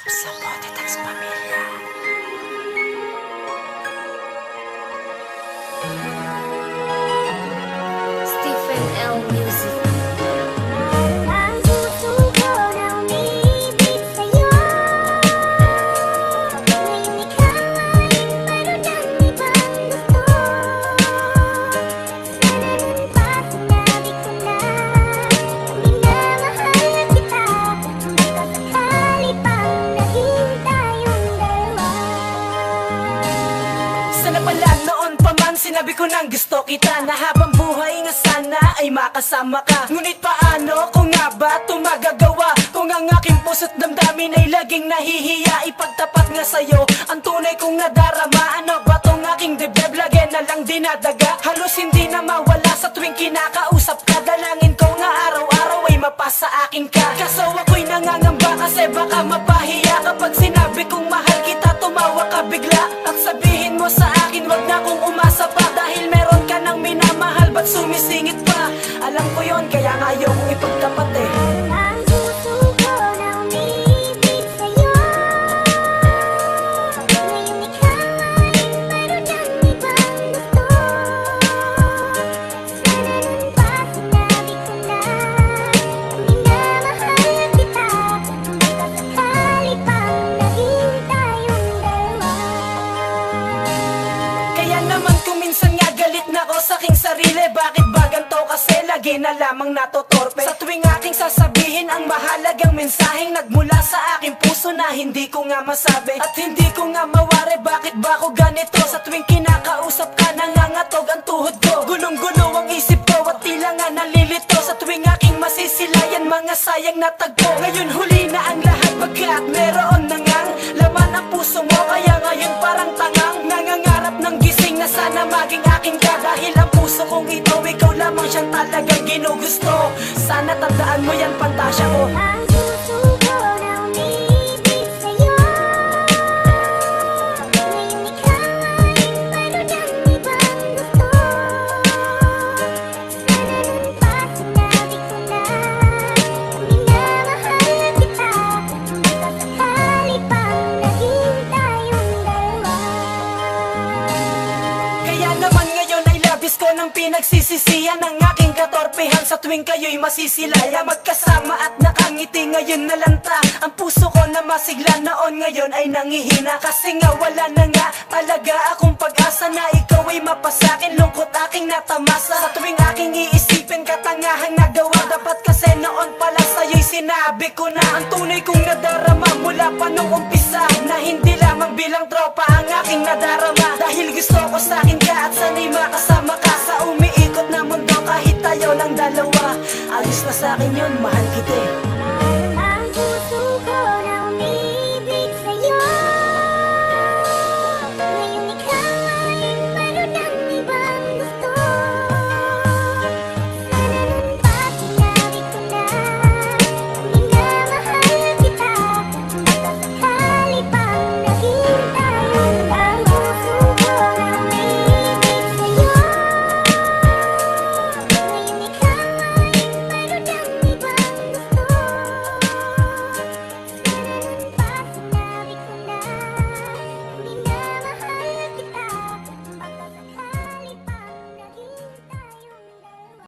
Sa Potitex Pamilya. Stephen L. Music. Ang puso ko na umiibig sa'yo. Ngayon ikaw ay mayroon ng ibang gusto. Sana nun pa sinabi ko na minamahal kita. Kung sakali pang naging tayong dalawa. Sana pala noon pa man sinabi ko nang gusto kita, na habang buhay nga sana ay makasama ka. Ngunit paano kung nga ba ito magagawa, kung ang aking puso't damdamin ay laging nahihiya ipagtapat nga sa'yo ang tunay kong nadarama. Ano ba tong aking dibdib, lagi na lang dinadaga, halos hindi na mawala sa tuwing kinakausap ka. Dalangin ko nga araw-araw ay mapasa akin ka, kaso ako'y nangangamba kasi baka mapahiya kapag sinabi kong mahal kita. Tumawa ka bigla at sabihin mo sa akin wag na kong umasa pa, dahil meron ka nang minamahal, ba't sumisingit pa? Alam ko yon, kaya nga ayaw kong ipagtapat eh. Ang puso ko na umiibig sa'yo. Ngayon ikaw ay mayroon ng ibang gusto. Sana nun pa sinabi ko na minamahal kita. Kung sakali pang naging tayong dalawa. Kaya naman kung minsan nga galit na ako sa aking sarili, bakit ba ganito kasi lagi na lamang natotorpe? Sa tuwing aking sasabihin ang mahalagang mensaheng nagmula sa aking puso na hindi ko nga masabi at hindi ko nga mawari, bakit ba ako ganito? Sa tuwing kinakausap ka nangangatog ang tuhod ko, gulong-gulo ang isip ko at tila nga nalilito. Sa tuwing aking masisilayan mga sayang na tagpo, ngayon huli na ang lahat pagkat meron na ngang laman ang puso mo. Kaya ngayon parang tangang nangangarap ng gising na sana maging akin ka, dahil ang puso kong ito ikaw lamang siyang talagang ginugusto. Sana tandaan mo yan, pantasya ko. Ang puso ko na umiibig sa'yo. Ngayon ikaw ay mayroon ng ibang gusto. Sana nun pa sinabi ko na minamahal kita. Kung sakali pang naging tayong dalawa. Kaya naman ngayon ay labis ko ng pinagsisisihan ang aking katorpehan sa tuwing kayo'y masisilaya magkasama at nakangiti ngayon na lanta. Ang puso ko na masigla noon ngayon ay nangihina, kasi nga wala na nga talaga akong pag-asa na ikaw ay mapasakin. Lungkot aking natamasa sa tuwing aking iisipin katangahang nagawa. Dapat kasi noon pala sa'yo'y sinabi ko na ang tunay kong nadarama mula pa nung umpisa, na hindi lamang bilang tropa ang aking nadarama, dahil gusto ko sa'kin ka at sana'y makasama ka sa umiikot na mundo kahit tayo lang dalawa. Ayos na sa'kin yun, mahal kita eh.